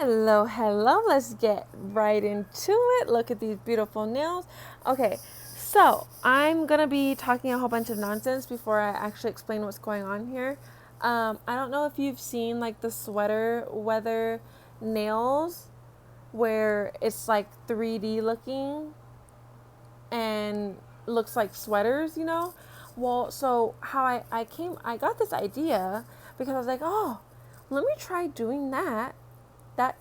Hello, hello. Let's get right into it. Look at these beautiful nails. Okay, so I'm gonna be talking a whole bunch of nonsense before I actually explain what's going on here. I don't know if you've seen like the sweater weather nails where it's like 3D looking and looks like sweaters, you know? Well, so how I got this idea because I was like, oh, let me try doing that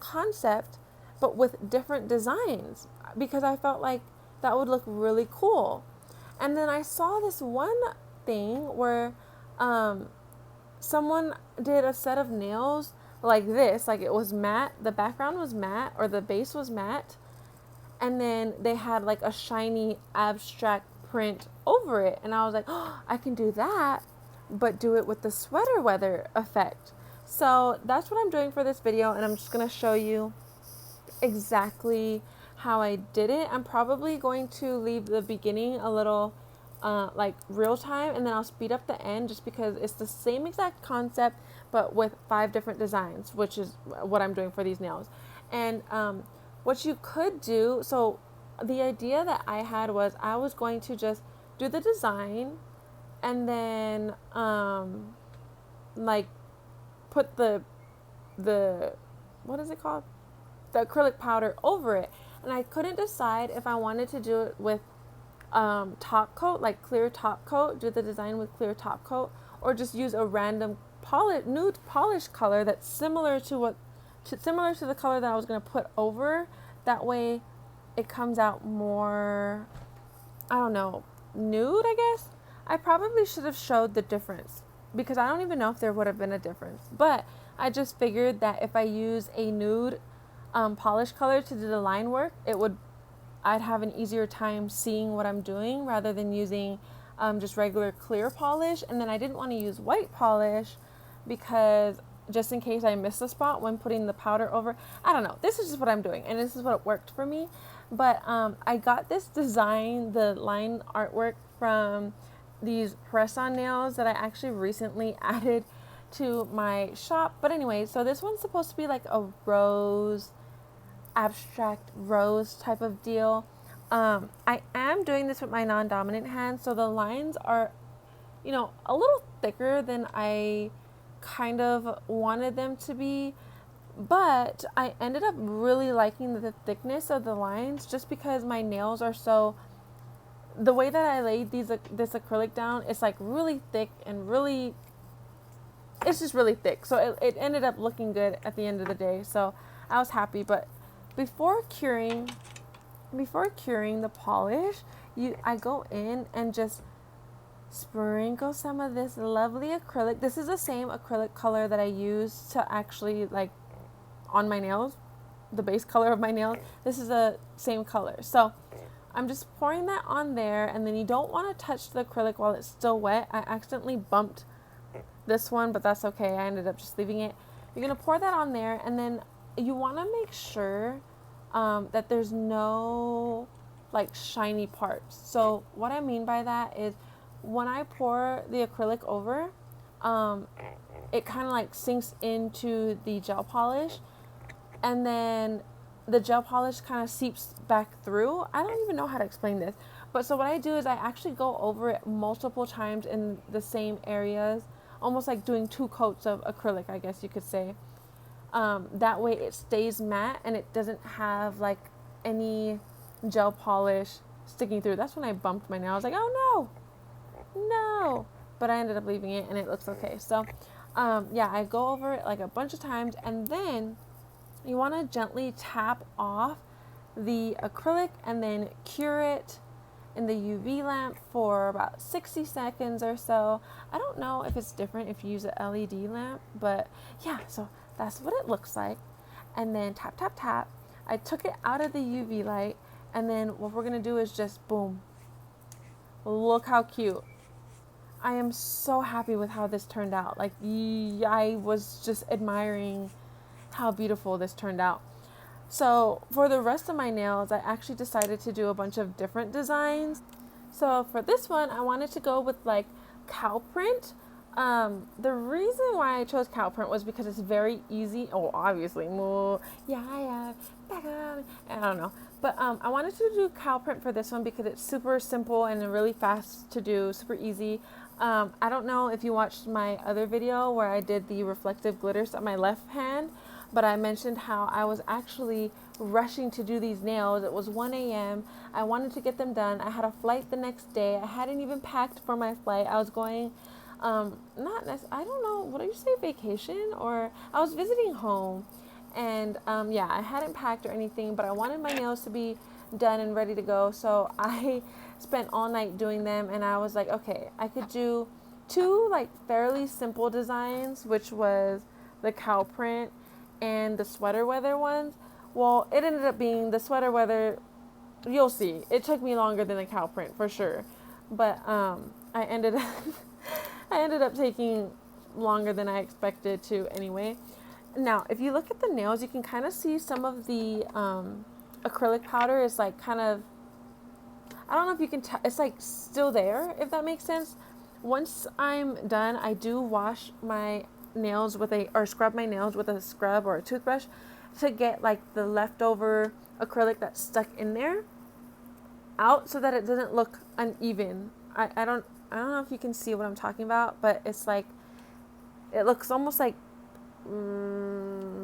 concept, but with different designs because I felt like that would look really cool. And then I saw this one thing where um, someone did a set of nails like this, like it was matte, the background was matte or the base was matte, and then they had like a shiny abstract print over it. And I was like, oh, I can do that, but do it with the sweater weather effect. So that's what I'm doing for this video, and I'm just going to show you exactly how I did it. I'm probably going to leave the beginning a little like real time, and then I'll speed up the end just because it's the same exact concept but with 5 different designs, which is what I'm doing for these nails. And what you could do, so the idea that I had was I was going to just do the design and then like put the what is it called, the acrylic powder over it. And I couldn't decide if I wanted to do it with top coat, like clear top coat, do the design with clear top coat, or just use a random nude polish color that's similar to the color that I was going to put over. That way it comes out more, I don't know, nude, I guess. I probably should have showed the difference because I don't even know if there would have been a difference. But I just figured that if I use a nude polish color to do the line work, I'd have an easier time seeing what I'm doing rather than using just regular clear polish. And then I didn't want to use white polish because just in case I miss a spot when putting the powder over. I don't know. This is just what I'm doing, and this is what worked for me. But I got this design, the line artwork, from these press-on nails that I actually recently added to my shop. But anyway, so this one's supposed to be like a rose, abstract rose type of deal. I am doing this with my non-dominant hand, so the lines are, a little thicker than I kind of wanted them to be. But I ended up really liking the thickness of the lines just because my nails are so, the way that I laid this acrylic down, it's like really thick and really, it's just really thick. So it ended up looking good at the end of the day. So I was happy. But before curing the polish, I go in and just sprinkle some of this lovely acrylic. This is the same acrylic color that I use to actually like on my nails, the base color of my nails. This is the same color. So I'm just pouring that on there, and then you don't want to touch the acrylic while it's still wet. I accidentally bumped this one, but that's okay. I ended up just leaving it. You're going to pour that on there, and then you want to make sure that there's no like shiny parts. So what I mean by that is when I pour the acrylic over, it kind of like sinks into the gel polish, and then the gel polish kind of seeps back through. I don't even know how to explain this. But so what I do is I actually go over it multiple times in the same areas, almost like doing 2 coats of acrylic, I guess you could say. That way it stays matte and it doesn't have like any gel polish sticking through. That's when I bumped my nail. I was like, oh no. But I ended up leaving it and it looks okay. So yeah, I go over it like a bunch of times, and then you want to gently tap off the acrylic and then cure it in the UV lamp for about 60 seconds or so. I don't know if it's different if you use an LED lamp, but yeah, so that's what it looks like. And then tap, tap, tap. I took it out of the UV light, and then what we're going to do is just boom. Look how cute. I am so happy with how this turned out. Like, I was just admiring how beautiful this turned out. So for the rest of my nails, I actually decided to do a bunch of different designs. So for this one, I wanted to go with like cow print. The reason why I chose cow print was because it's very easy. Oh, obviously, moo, yeah, back up. I don't know, but I wanted to do cow print for this one because it's super simple and really fast to do, super easy. I don't know if you watched my other video where I did the reflective glitters on my left hand, but I mentioned how I was actually rushing to do these nails. It was 1 a.m. I wanted to get them done. I had a flight the next day. I hadn't even packed for my flight. I was going, I don't know, what do you say, vacation? Or I was visiting home. And yeah, I hadn't packed or anything, but I wanted my nails to be done and ready to go. So I spent all night doing them, and I was like, okay, I could do two like fairly simple designs, which was the cow print and the sweater weather ones. Well, it ended up being the sweater weather. You'll see. It took me longer than the cow print for sure, but I ended up I ended up taking longer than I expected to anyway. Now, if you look at the nails, you can kind of see some of the acrylic powder is like kind of, I don't know if you can tell, it's like still there, if that makes sense. Once I'm done, I do wash my nails or scrub my nails with a scrub or a toothbrush to get like the leftover acrylic that's stuck in there out so that it doesn't look uneven. I don't know if you can see what I'm talking about, but it's like, it looks almost like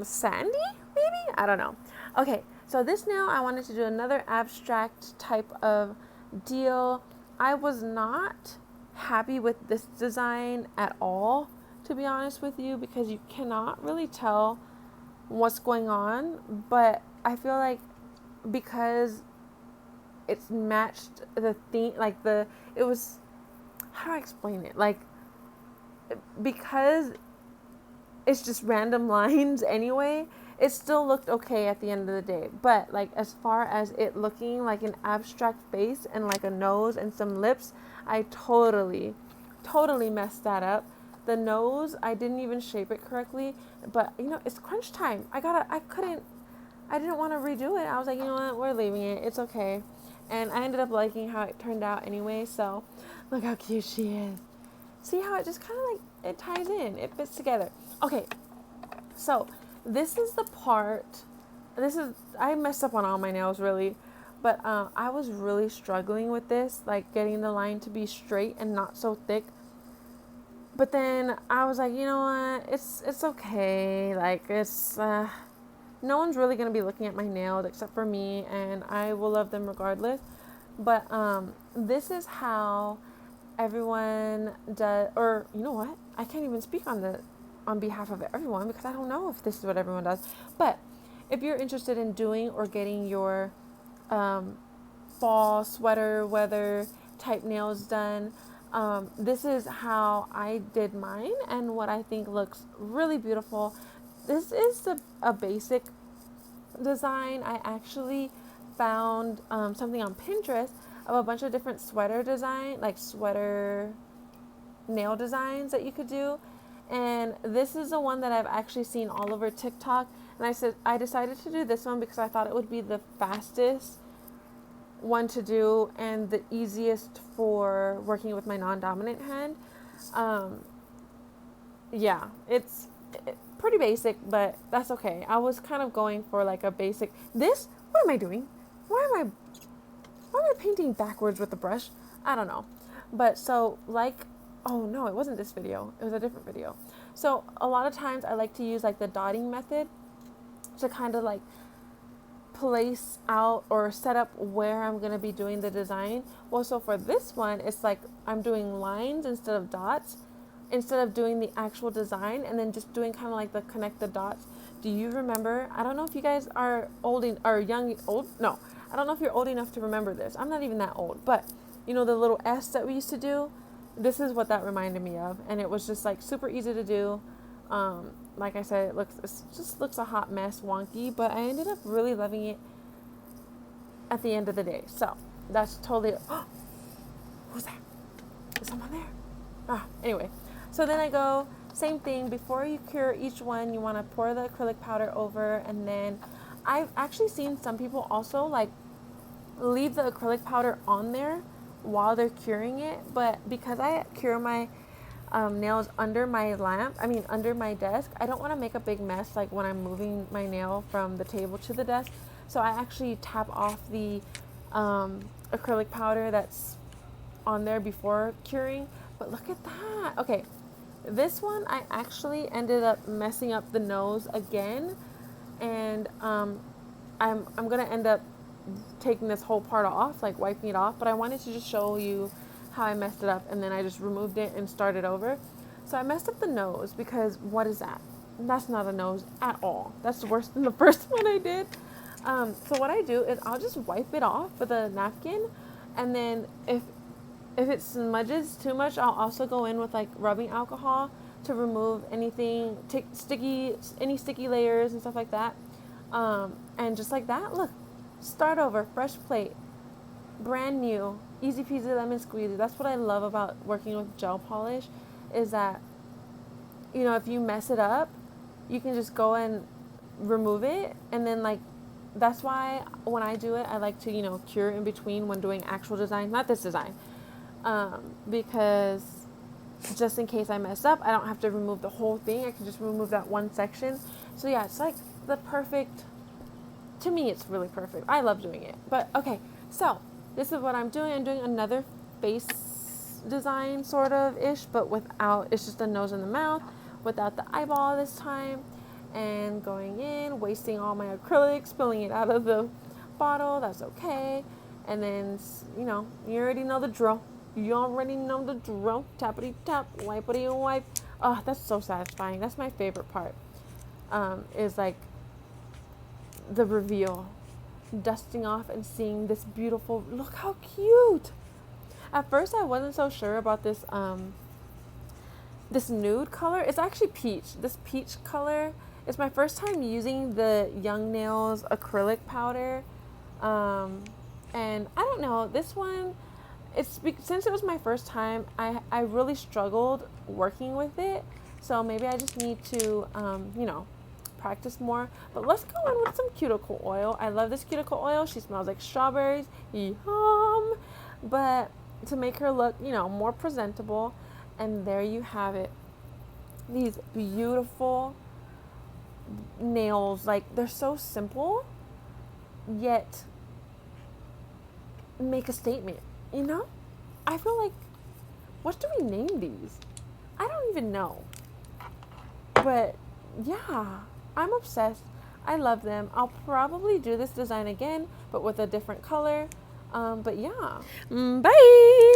sandy, maybe? I don't know. Okay, so this nail, I wanted to do another abstract type of deal. I was not happy with this design at all, to be honest with you, because you cannot really tell what's going on, but I feel like because it's matched the theme, like it was, how do I explain it? Like, because it's just random lines anyway, it still looked okay at the end of the day. But like, as far as it looking like an abstract face and like a nose and some lips, I totally messed that up. The nose, I didn't even shape it correctly, but you know, it's crunch time. I didn't want to redo it. I was like, you know what, we're leaving it. It's okay. And I ended up liking how it turned out anyway. So look how cute she is. See how it just kind of like, it ties in, it fits together. Okay, so this is the part, I messed up on all my nails really, but I was really struggling with this, like getting the line to be straight and not so thick. But then I was like, you know what, it's okay, like it's, no one's really going to be looking at my nails except for me, and I will love them regardless. But this is how everyone does, or you know what, I can't even speak on behalf of everyone because I don't know if this is what everyone does. But if you're interested in doing or getting your fall sweater weather type nails done, this is how I did mine and what I think looks really beautiful. This is a basic design. I actually found something on Pinterest of a bunch of different sweater nail designs that you could do. And this is the one that I've actually seen all over TikTok. And I decided to do this one because I thought it would be the fastest one to do and the easiest for working with my non-dominant hand. Yeah, it's pretty basic, but that's okay. I was kind of going for like a basic. What am I doing? Why am I painting backwards with the brush? I don't know. But so like, oh no, it wasn't this video. It was a different video. So a lot of times I like to use like the dotting method to kind of like place out or set up where I'm going to be doing the design. Well, so for this one, it's like I'm doing lines instead of dots, instead of doing the actual design, and then just doing kind of like the connect the dots. Do you remember? I don't know if you guys are old. No, I don't know if you're old enough to remember this. I'm not even that old, but you know the little S that we used to do? This is what that reminded me of, and it was just like super easy to do. Like I said, it just looks a hot mess, wonky, but I ended up really loving it at the end of the day. So that's totally. Oh, who's that? Is someone there? Anyway, so then I go same thing. Before you cure each one, you want to pour the acrylic powder over, and then I've actually seen some people also like leave the acrylic powder on there while they're curing it, but because I cure my nails under my under my desk. I don't want to make a big mess like when I'm moving my nail from the table to the desk. So I actually tap off the acrylic powder that's on there before curing. But look at that. Okay, this one I actually ended up messing up the nose again, and I'm gonna end up taking this whole part off, like wiping it off. But I wanted to just show you how I messed it up, and then I just removed it and started over. So I messed up the nose because what is that? That's not a nose at all. That's worse than the first one I did. So what I do is I'll just wipe it off with a napkin, and then if it smudges too much, I'll also go in with like rubbing alcohol to remove anything, any sticky layers and stuff like that. And just like that, look, start over, fresh plate, brand new, easy peasy lemon squeezy. That's what I love about working with gel polish, is that, you know, if you mess it up, you can just go and remove it. And then like, that's why when I do it, I like to, you know, cure in between when doing actual design, not this design. Because just in case I mess up, I don't have to remove the whole thing. I can just remove that one section. So yeah, it's like the perfect, to me, it's really perfect. I love doing it. But okay, so this is what I'm doing. I'm doing another face design sort of ish, but without, it's just the nose and the mouth without the eyeball this time. And going in, wasting all my acrylic, spilling it out of the bottle. That's okay. And then, you know, you already know the drill. You already know the drill. Tappity tap, wipity wipe. Oh, that's so satisfying. That's my favorite part. Is like the reveal. Dusting off and seeing this beautiful, look how cute. At first I wasn't so sure about this this nude color. It's actually peach. This peach color. It's my first time using the Young Nails acrylic powder. And I don't know, this one, since it was my first time, I really struggled working with it. So maybe I just need to, you know, practice more. But let's go in with some cuticle oil. I love this cuticle oil. She smells like strawberries. Yum! But to make her look, you know, more presentable. And there you have it. These beautiful nails. Like, they're so simple, yet make a statement, you know? I feel like, what do we name these? I don't even know. But yeah, I'm obsessed. I love them. I'll probably do this design again, but with a different color. But yeah. Bye!